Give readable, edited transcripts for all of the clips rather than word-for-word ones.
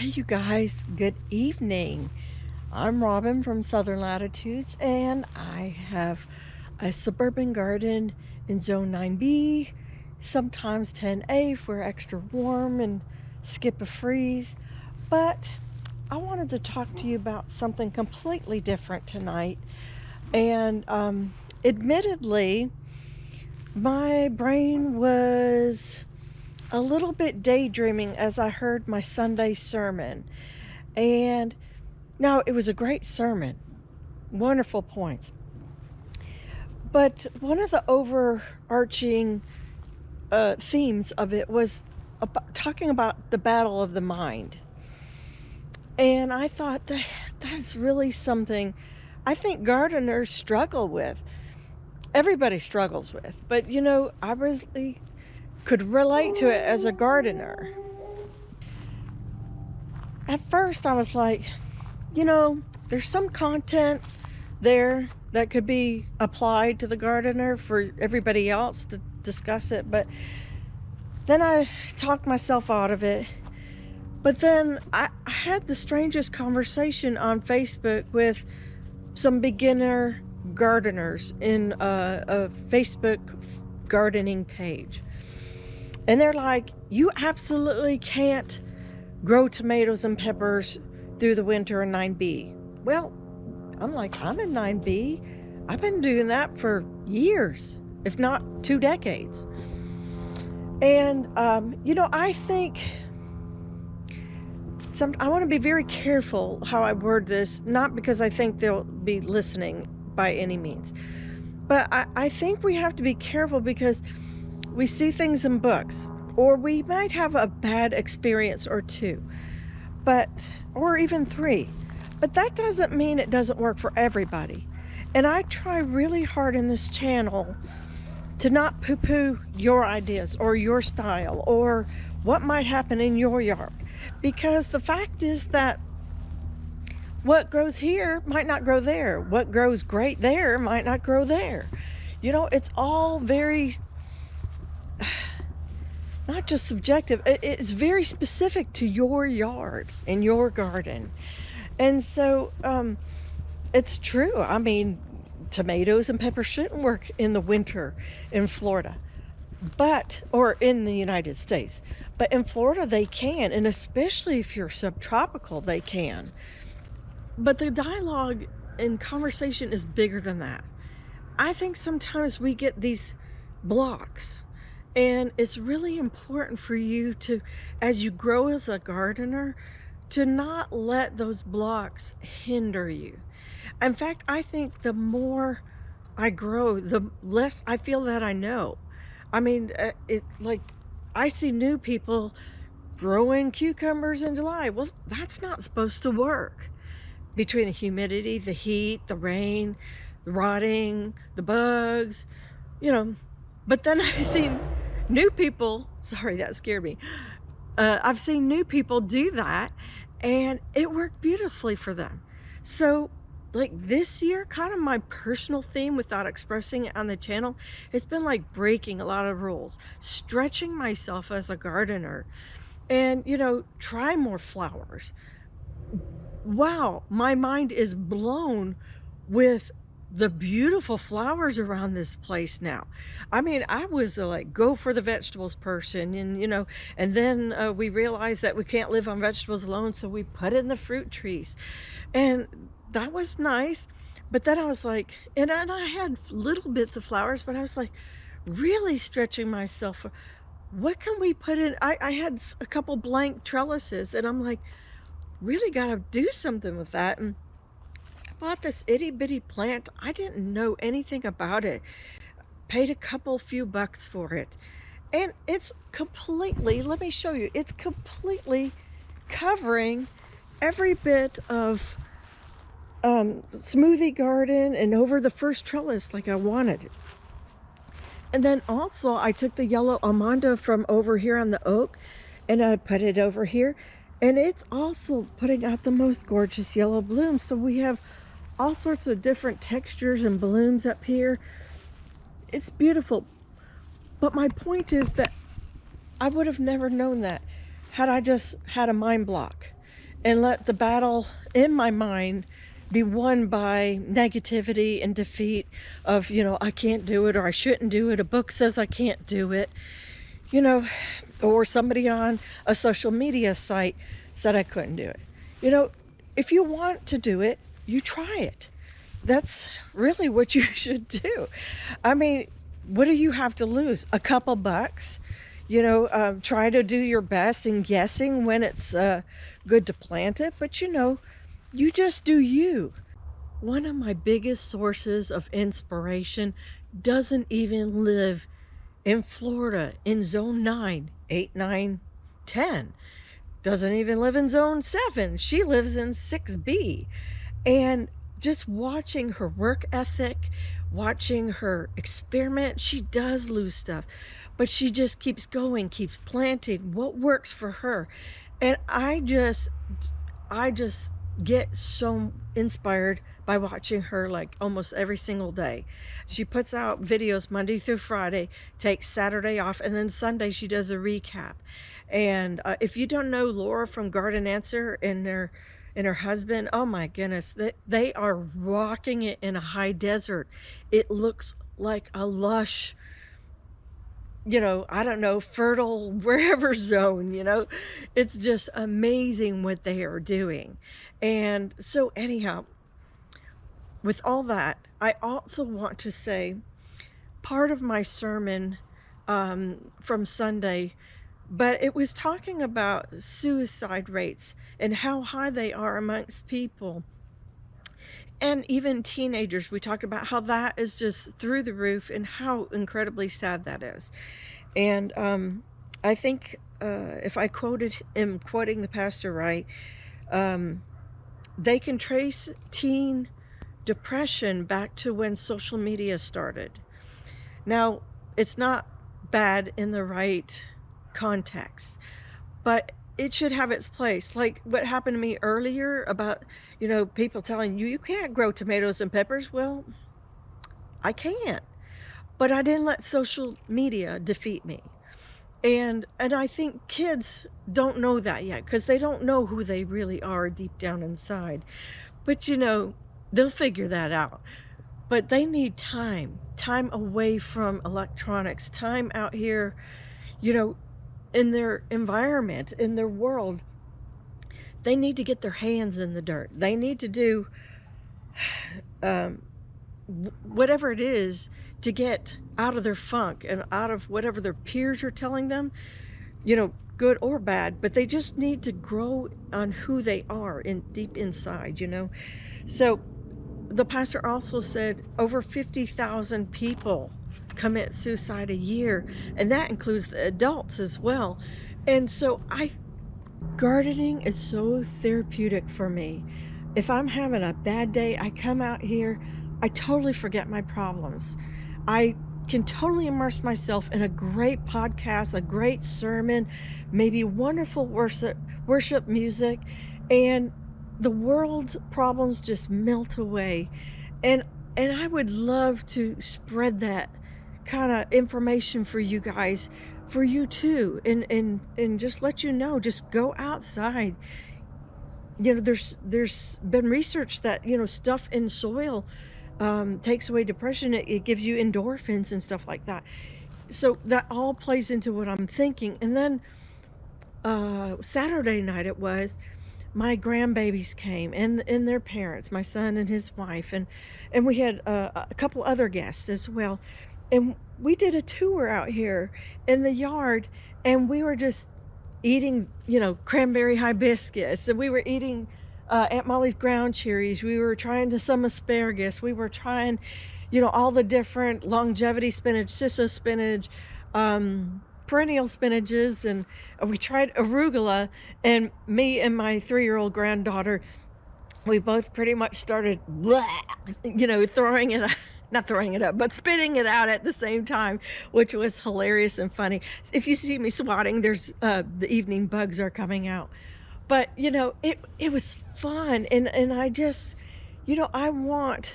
Hey, you guys, good evening. I'm Robin from Southern Latitudes, and I have a suburban garden in Zone 9B, sometimes 10A if we're extra warm and skip a freeze. But I wanted to talk to you about something completely different tonight. And admittedly, my brain was a little bit daydreaming as I heard my Sunday sermon. And now it was a great sermon, wonderful points. But one of the overarching themes of it was talking about the battle of the mind. And I thought that's really something I think gardeners struggle with. Everybody struggles with. But I really could relate to it as a gardener. At first, I was like, there's some content there that could be applied to the gardener for everybody else to discuss it. But then I talked myself out of it. But then I had the strangest conversation on Facebook with some beginner gardeners in a Facebook gardening page. And they're like, you absolutely can't grow tomatoes and peppers through the winter in 9B. Well, I'm like, I'm in 9B. I've been doing that for years, if not 2 decades. And, I think I want to be very careful how I word this, not because I think they'll be listening by any means. But I think we have to be careful because we see things in books, or we might have a bad experience or two, or even 3. But that doesn't mean it doesn't work for everybody. And I try really hard in this channel to not poo-poo your ideas or your style or what might happen in your yard. Because the fact is that what grows here might not grow there. What grows great there might not grow there. It's all very, not just subjective, it's very specific to your yard and your garden. And so it's true. I mean, tomatoes and peppers shouldn't work in the winter in Florida, or in the United States. But in Florida, they can, and especially if you're subtropical, they can. But the dialogue and conversation is bigger than that. I think sometimes we get these blocks, and it's really important for you to, as you grow as a gardener, to not let those blocks hinder you. In fact, I think the more I grow, the less I feel that I know. I mean, I see new people growing cucumbers in July. Well, that's not supposed to work. Between the humidity, the heat, the rain, the rotting, the bugs, But then I've seen new people, sorry, that scared me. I've seen new people do that, and it worked beautifully for them. So, like this year, kind of my personal theme without expressing it on the channel, it's been like breaking a lot of rules, stretching myself as a gardener, and, try more flowers. Wow, my mind is blown with the beautiful flowers around this place now. I mean, I was go for the vegetables person, and then we realized that we can't live on vegetables alone, so we put in the fruit trees, and that was nice. But then I was like, and I had little bits of flowers, but I was like really stretching myself. What can we put in? I had a couple blank trellises, and I'm like, really got to do something with that. And bought this itty bitty plant. I didn't know anything about it. Paid a few bucks for it. And it's completely, let me show you, it's completely covering every bit of smoothie garden and over the first trellis like I wanted. And then also I took the yellow almanda from over here on the oak and I put it over here. And it's also putting out the most gorgeous yellow blooms. So we have all sorts of different textures and blooms up here. It's beautiful. But my point is that I would have never known that had I just had a mind block. and let the battle in my mind be won by negativity and defeat of, I can't do it or I shouldn't do it. A book says I can't do it, you know, or somebody on a social media site said I couldn't do it. You know, if you want to do it, you try it. That's really what you should do. I mean, what do you have to lose? A couple bucks? Try to do your best in guessing when it's good to plant it, but you just do you. One of my biggest sources of inspiration doesn't even live in Florida in zone 9, 8, 9, 10. Doesn't even live in zone 7. She lives in 6B. And just watching her work ethic, watching her experiment, she does lose stuff, but she just keeps going, keeps planting what works for her. And I just get so inspired by watching her like almost every single day. She puts out videos Monday through Friday, takes Saturday off, and then Sunday she does a recap. And if you don't know Laura from Garden Answer and her husband, oh my goodness, they are rocking it in a high desert. It looks like a lush, I don't know, fertile wherever zone, It's just amazing what they are doing. And so anyhow, with all that, I also want to say part of my sermon from Sunday, but it was talking about suicide rates and how high they are amongst people. And even teenagers, we talked about how that is just through the roof and how incredibly sad that is. And I think if I am quoting the pastor right, they can trace teen depression back to when social media started. Now, it's not bad in the right context, but it should have its place. Like what happened to me earlier about, people telling you can't grow tomatoes and peppers. Well, I can't, but I didn't let social media defeat me. And I think kids don't know that yet because they don't know who they really are deep down inside. But they'll figure that out. But they need time away from electronics, time out here, in their environment, in their world. They need to get their hands in the dirt. They need to do whatever it is to get out of their funk and out of whatever their peers are telling them, good or bad, but they just need to grow on who they are deep inside, So the pastor also said over 50,000 people commit suicide a year, and that includes the adults as well. And so gardening is so therapeutic for me. If I'm having a bad day, I come out here, I totally forget my problems. I can totally immerse myself in a great podcast, a great sermon, maybe wonderful worship music, and the world's problems just melt away. And I would love to spread that kind of information for you guys, for you too, and just let you know, just go outside. There's been research that stuff in soil takes away depression. It gives you endorphins and stuff like that. So that all plays into what I'm thinking. And then Saturday night it was, my grandbabies came and their parents, my son and his wife, and we had a couple other guests as well. And we did a tour out here in the yard, and we were just eating, cranberry hibiscus, and we were eating Aunt Molly's ground cherries. We were trying some asparagus. We were trying, all the different longevity spinach, ciso spinach, perennial spinaches, and we tried arugula. And me and my 3-year-old granddaughter, we both pretty much started, throwing it, not throwing it up, but spitting it out at the same time, which was hilarious and funny. If you see me swatting, there's the evening bugs are coming out. But it was fun, and I just, I want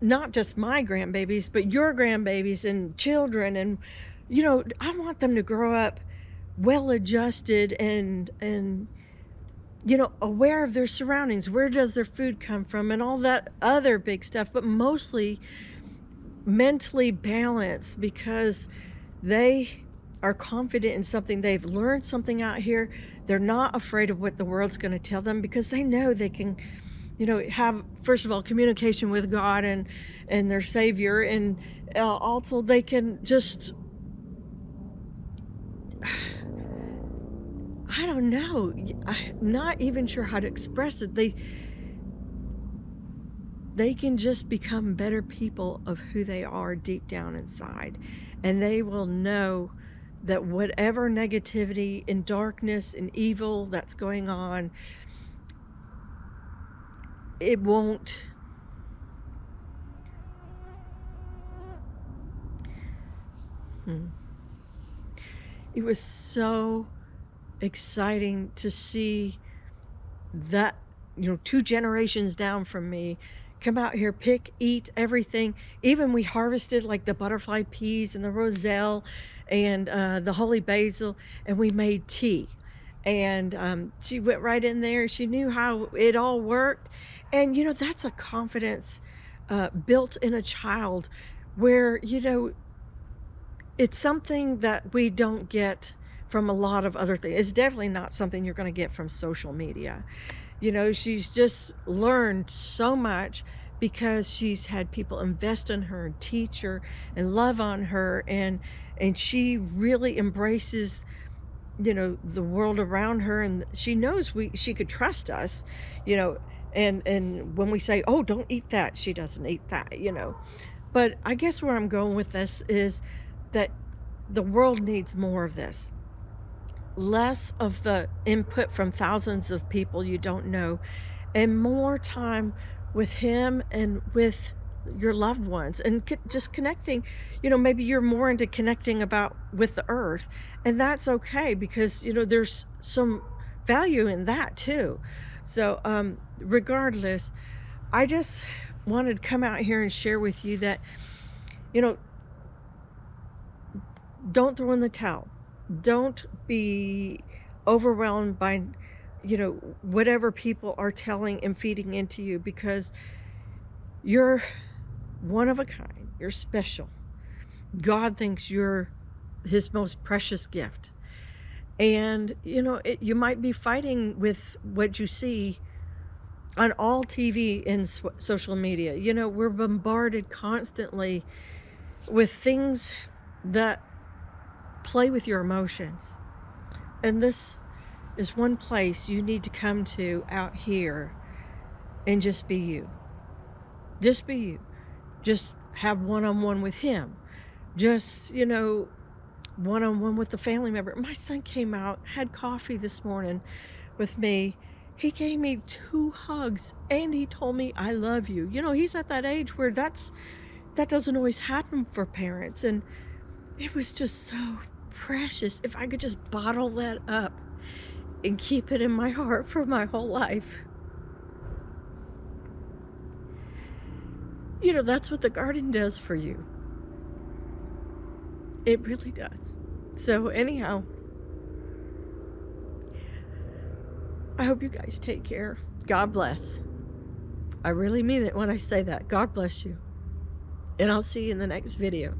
not just my grandbabies, but your grandbabies and children, and I want them to grow up well adjusted and aware of their surroundings. Where does their food come from and all that other big stuff, but mostly mentally balanced because they are confident in something. They've learned something out here. They're not afraid of what the world's going to tell them because they know they can, have, first of all, communication with God and their Savior, and also they can just, I don't know, I'm not even sure how to express it. They can just become better people of who they are deep down inside, and they will know that whatever negativity and darkness and evil that's going on, it won't. It was so exciting to see that, 2 generations down from me come out here, pick, eat everything. Even we harvested like the butterfly peas and the roselle and the holy basil, and we made tea. And she went right in there. She knew how it all worked. And, that's a confidence built in a child where, it's something that we don't get from a lot of other things. It's definitely not something you're going to get from social media. She's just learned so much because she's had people invest in her and teach her and love on her, and she really embraces, the world around her, and she knows she could trust us, and when we say, "Oh, don't eat that," she doesn't eat that. But I guess where I'm going with this is that the world needs more of this. Less of the input from thousands of people you don't know, and more time with him and with your loved ones, and just connecting. Maybe you're more into connecting about with the earth, and that's okay because there's some value in that too. So regardless, I just wanted to come out here and share with you that, you know don't throw in the towel. Don't be overwhelmed by, whatever people are telling and feeding into you, because you're one of a kind. You're special. God thinks you're his most precious gift. And, you might be fighting with what you see on all TV and social media. We're bombarded constantly with things that play with your emotions. And this is one place you need to come to out here and just be you. Just be you. Just have one-on-one with him. Just, one-on-one with the family member. My son came out, had coffee this morning with me. He gave me 2 hugs and he told me, "I love you." He's at that age where that doesn't always happen for parents. And it was just so precious. If I could just bottle that up and keep it in my heart for my whole life. That's what the garden does for you. It really does. So anyhow, I hope you guys take care. God bless. I really mean it when I say that. God bless you. And I'll see you in the next video.